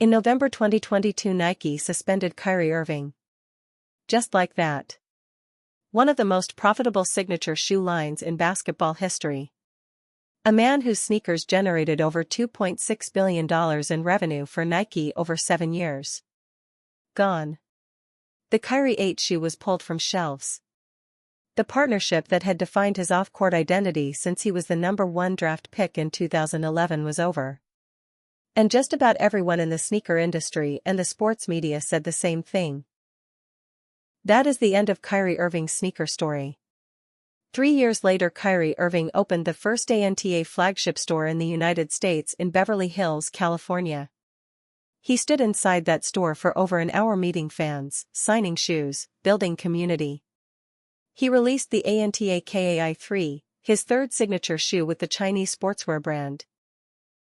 In November 2022, Nike suspended Kyrie Irving. Just like that. One of the most profitable signature shoe lines in basketball history. A man whose sneakers generated over $2.6 billion in revenue for Nike over 7 years. Gone. The Kyrie 8 shoe was pulled from shelves. The partnership that had defined his off-court identity since he was the #1 draft pick in 2011 was over. And just about everyone in the sneaker industry and the sports media said the same thing. That is the end of Kyrie Irving's sneaker story. 3 years later, Kyrie Irving opened the first ANTA flagship store in the United States in Beverly Hills, California. He stood inside that store for over an hour meeting fans, signing shoes, building community. He released the ANTA KAI 3, his third signature shoe with the Chinese sportswear brand.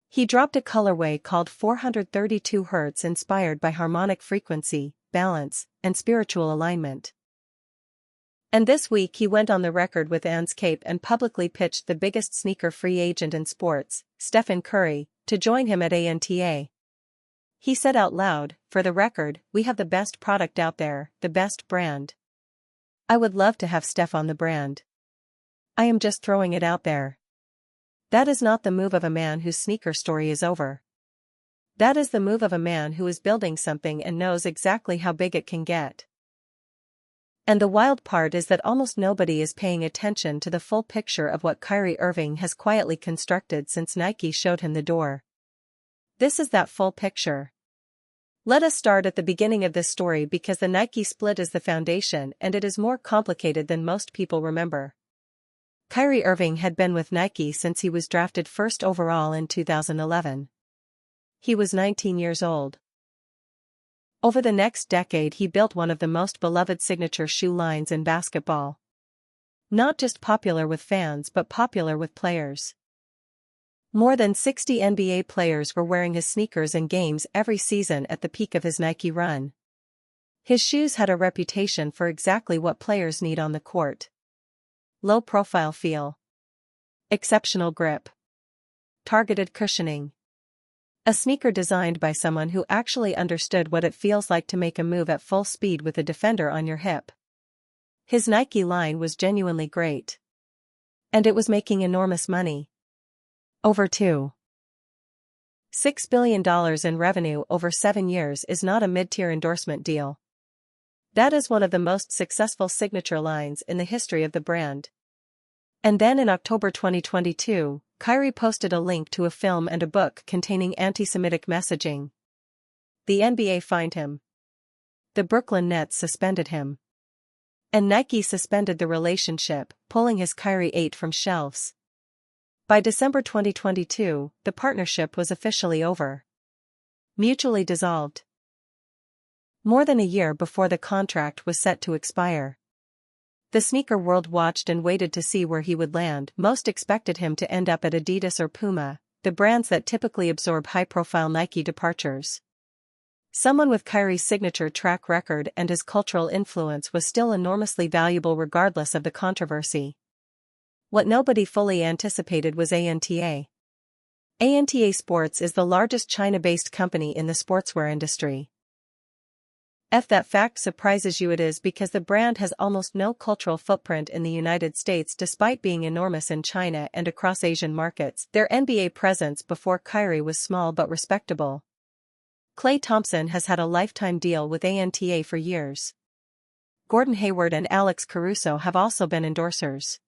He dropped a colorway called 432 Hz inspired by harmonic frequency, balance, and spiritual alignment. And this week he went on the record with ANTA KAI and publicly pitched the biggest sneaker free agent in sports, Steph Curry, to join him at ANTA. He said out loud, "For the record, we have the best product out there, the best brand. I would love to have Steph on the brand. I am just throwing it out there." That is not the move of a man whose sneaker story is over. That is the move of a man who is building something and knows exactly how big it can get. And the wild part is that almost nobody is paying attention to the full picture of what Kyrie Irving has quietly constructed since Nike showed him the door. This is that full picture. Let us start at the beginning of this story because the Nike split is the foundation and it is more complicated than most people remember. Kyrie Irving had been with Nike since he was drafted first overall in 2011. He was 19 years old. Over the next decade he built one of the most beloved signature shoe lines in basketball. Not just popular with fans but popular with players. More than 60 NBA players were wearing his sneakers in games every season at the peak of his Nike run. His shoes had a reputation for exactly what players need on the court. Low-profile feel. Exceptional grip. Targeted cushioning. A sneaker designed by someone who actually understood what it feels like to make a move at full speed with a defender on your hip. His Nike line was genuinely great. And it was making enormous money. Over $2.6 billion in revenue over 7 years is not a mid-tier endorsement deal. That is one of the most successful signature lines in the history of the brand. And then in October 2022, Kyrie posted a link to a film and a book containing antisemitic messaging. The NBA fined him. The Brooklyn Nets suspended him. And Nike suspended the relationship, pulling his Kyrie 8 from shelves. By December 2022, the partnership was officially over. Mutually dissolved. More than a year before the contract was set to expire. The sneaker world watched and waited to see where he would land. Most expected him to end up at Adidas or Puma, the brands that typically absorb high-profile Nike departures. Someone with Kyrie's signature track record and his cultural influence was still enormously valuable regardless of the controversy. What nobody fully anticipated was ANTA. ANTA Sports is the largest China-based company in the sportswear industry. If that fact surprises you, it is because the brand has almost no cultural footprint in the United States despite being enormous in China and across Asian markets. Their NBA presence before Kyrie was small but respectable. Klay Thompson has had a lifetime deal with ANTA for years. Gordon Hayward and Alex Caruso have also been endorsers.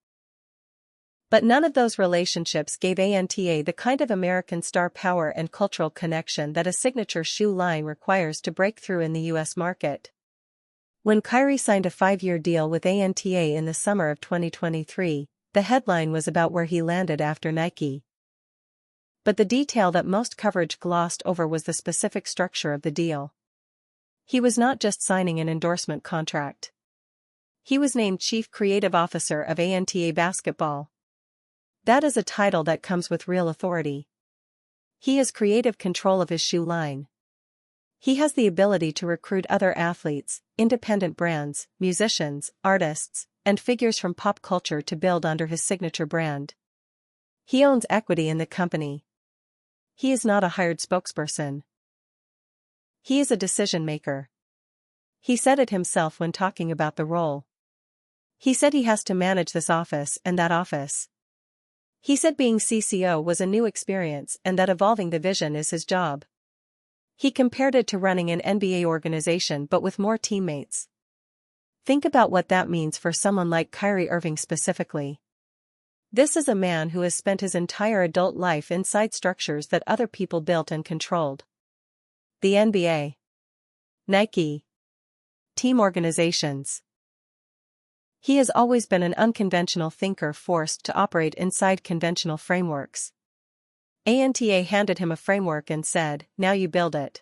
But none of those relationships gave ANTA the kind of American star power and cultural connection that a signature shoe line requires to break through in the U.S. market. When Kyrie signed a 5-year deal with ANTA in the summer of 2023, the headline was about where he landed after Nike. But the detail that most coverage glossed over was the specific structure of the deal. He was not just signing an endorsement contract. He was named Chief Creative Officer of ANTA Basketball. That is a title that comes with real authority. He has creative control of his shoe line. He has the ability to recruit other athletes, independent brands, musicians, artists, and figures from pop culture to build under his signature brand. He owns equity in the company. He is not a hired spokesperson. He is a decision maker. He said it himself when talking about the role. He said he has to manage this office and that office. He said being CCO was a new experience and that evolving the vision is his job. He compared it to running an NBA organization but with more teammates. Think about what that means for someone like Kyrie Irving specifically. This is a man who has spent his entire adult life inside structures that other people built and controlled. The NBA, Nike, team organizations. He has always been an unconventional thinker forced to operate inside conventional frameworks. ANTA handed him a framework and said, "Now you build it."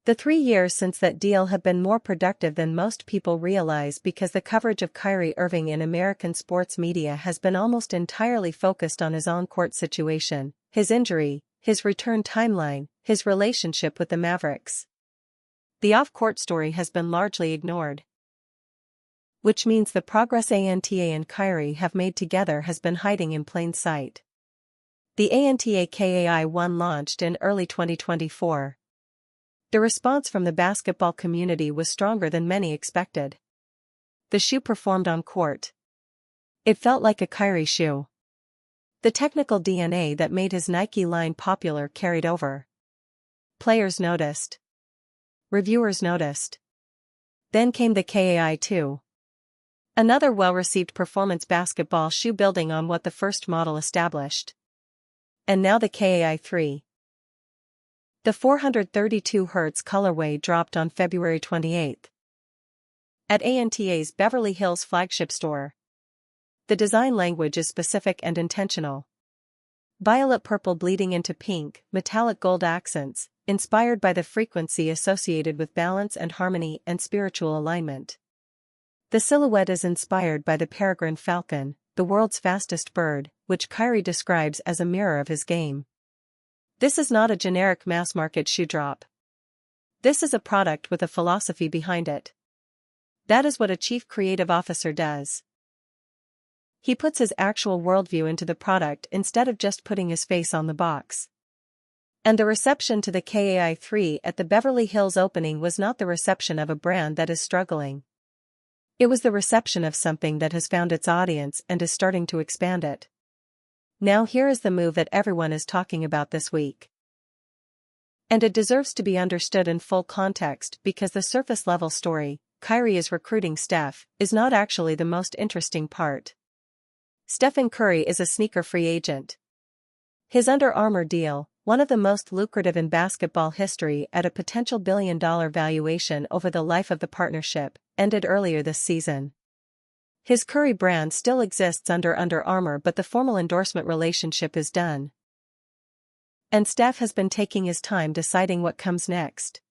The 3 years since that deal have been more productive than most people realize because the coverage of Kyrie Irving in American sports media has been almost entirely focused on his on-court situation, his injury, his return timeline, his relationship with the Mavericks. The off-court story has been largely ignored. Which means the progress ANTA and Kyrie have made together has been hiding in plain sight. The ANTA KAI 1 launched in early 2024. The response from the basketball community was stronger than many expected. The shoe performed on court. It felt like a Kyrie shoe. The technical DNA that made his Nike line popular carried over. Players noticed. Reviewers noticed. Then came the KAI 2. Another well-received performance basketball shoe building on what the first model established. And now the KAI 3. The 432 Hz colorway dropped on February 28. At ANTA's Beverly Hills flagship store. The design language is specific and intentional. Violet purple bleeding into pink, metallic gold accents, inspired by the frequency associated with balance and harmony and spiritual alignment. The silhouette is inspired by the peregrine falcon, the world's fastest bird, which Kyrie describes as a mirror of his game. This is not a generic mass-market shoe drop. This is a product with a philosophy behind it. That is what a chief creative officer does. He puts his actual worldview into the product instead of just putting his face on the box. And the reception to the KAI 3 at the Beverly Hills opening was not the reception of a brand that is struggling. It was the reception of something that has found its audience and is starting to expand it. Now here is the move that everyone is talking about this week. And it deserves to be understood in full context because the surface-level story, Kyrie is recruiting Steph, is not actually the most interesting part. Stephen Curry is a sneaker free agent. His Under Armour deal, one of the most lucrative in basketball history at a potential $1 billion valuation over the life of the partnership, ended earlier this season. His Curry brand still exists under Under Armour, but the formal endorsement relationship is done. And Steph has been taking his time deciding what comes next.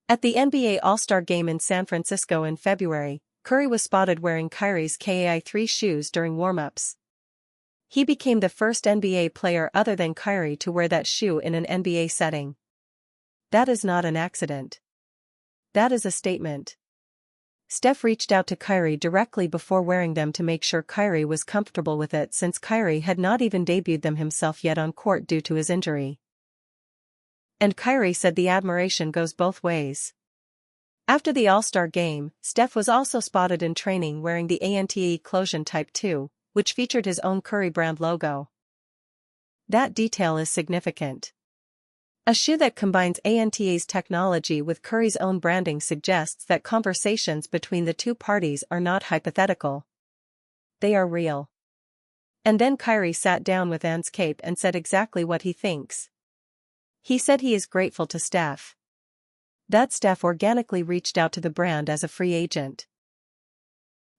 At the NBA All-Star Game in San Francisco in February, Curry was spotted wearing Kyrie's KAI 3 shoes during warm-ups. He became the first NBA player other than Kyrie to wear that shoe in an NBA setting. That is not an accident. That is a statement. Steph reached out to Kyrie directly before wearing them to make sure Kyrie was comfortable with it, since Kyrie had not even debuted them himself yet on court due to his injury. And Kyrie said the admiration goes both ways. After the All-Star Game, Steph was also spotted in training wearing the ANTA Closion Type 2, which featured his own Curry brand logo. That detail is significant. A shoe that combines ANTA's technology with Curry's own branding suggests that conversations between the two parties are not hypothetical. They are real. And then Kyrie sat down with Antscape and said exactly what he thinks. He said he is grateful to Steph. That Steph organically reached out to the brand as a free agent.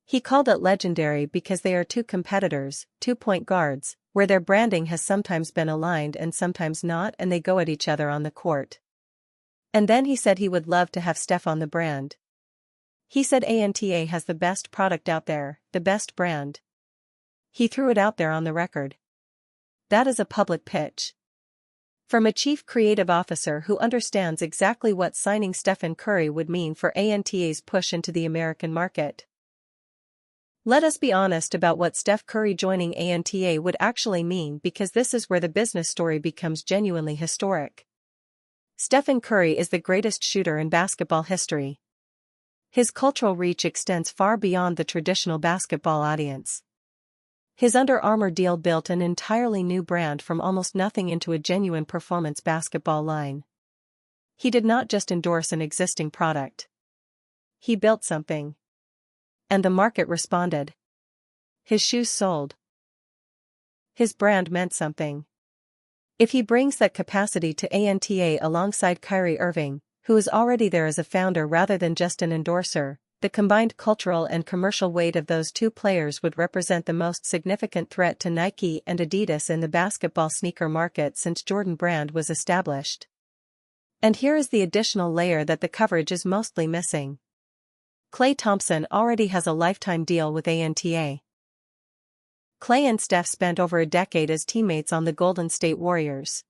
He called it legendary because they are two competitors, two point guards, where their branding has sometimes been aligned and sometimes not, and they go at each other on the court. And then he said he would love to have Steph on the brand. He said ANTA has the best product out there, the best brand. He threw it out there on the record. That is a public pitch. From a chief creative officer who understands exactly what signing Stephen Curry would mean for ANTA's push into the American market. Let us be honest about what Steph Curry joining ANTA would actually mean, because this is where the business story becomes genuinely historic. Stephen Curry is the greatest shooter in basketball history. His cultural reach extends far beyond the traditional basketball audience. His Under Armour deal built an entirely new brand from almost nothing into a genuine performance basketball line. He did not just endorse an existing product. He built something. And the market responded. His shoes sold. His brand meant something. If he brings that capacity to ANTA alongside Kyrie Irving, who is already there as a founder rather than just an endorser, the combined cultural and commercial weight of those two players would represent the most significant threat to Nike and Adidas in the basketball sneaker market since Jordan Brand was established. And here is the additional layer that the coverage is mostly missing. Klay Thompson already has a lifetime deal with ANTA. Klay and Steph spent over a decade as teammates on the Golden State Warriors.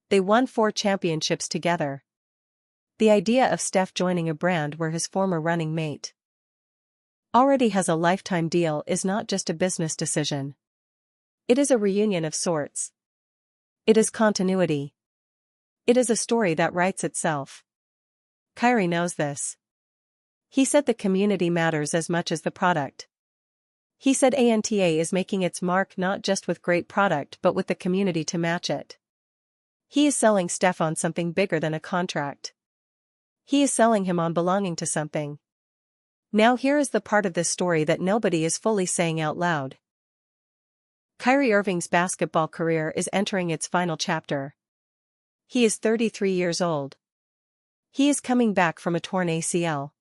They won 4 championships together. The idea of Steph joining a brand where his former running mate already has a lifetime deal is not just a business decision. It is a reunion of sorts. It is continuity. It is a story that writes itself. Kyrie knows this. He said the community matters as much as the product. He said ANTA is making its mark not just with great product but with the community to match it. He is selling Steph on something bigger than a contract. He is selling him on belonging to something. Now here is the part of this story that nobody is fully saying out loud. Kyrie Irving's basketball career is entering its final chapter. He is 33 years old. He is coming back from a torn ACL.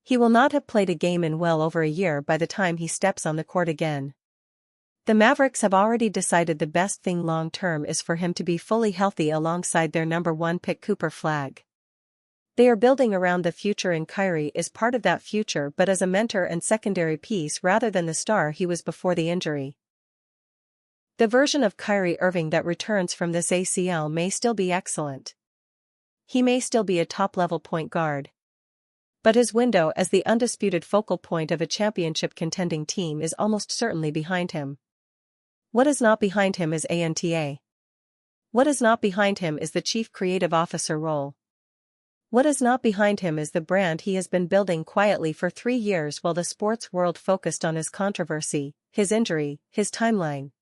He will not have played a game in well over a year by the time he steps on the court again. The Mavericks have already decided the best thing long-term is for him to be fully healthy alongside their number 1 pick Cooper Flagg. They are building around the future, and Kyrie is part of that future but as a mentor and secondary piece rather than the star he was before the injury. The version of Kyrie Irving that returns from this ACL may still be excellent. He may still be a top-level point guard. But his window as the undisputed focal point of a championship contending team is almost certainly behind him. What is not behind him is ANTA. What is not behind him is the chief creative officer role. What is not behind him is the brand he has been building quietly for 3 years while the sports world focused on his controversy, his injury, his timeline.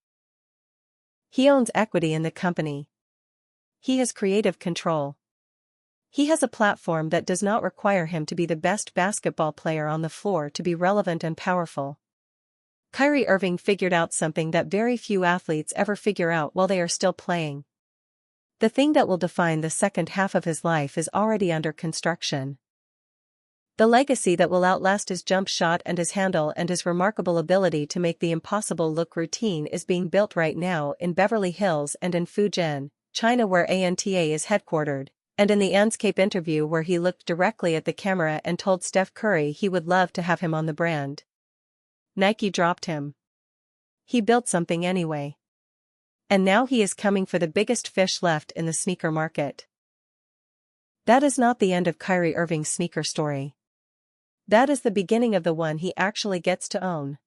He owns equity in the company. He has creative control. He has a platform that does not require him to be the best basketball player on the floor to be relevant and powerful. Kyrie Irving figured out something that very few athletes ever figure out while they are still playing. The thing that will define the second half of his life is already under construction. The legacy that will outlast his jump shot and his handle and his remarkable ability to make the impossible look routine is being built right now in Beverly Hills and in Fujian, China, where ANTA is headquartered, and in the Anscape interview where he looked directly at the camera and told Steph Curry he would love to have him on the brand. Nike dropped him. He built something anyway. And now he is coming for the biggest fish left in the sneaker market. That is not the end of Kyrie Irving's sneaker story. That is the beginning of the one he actually gets to own.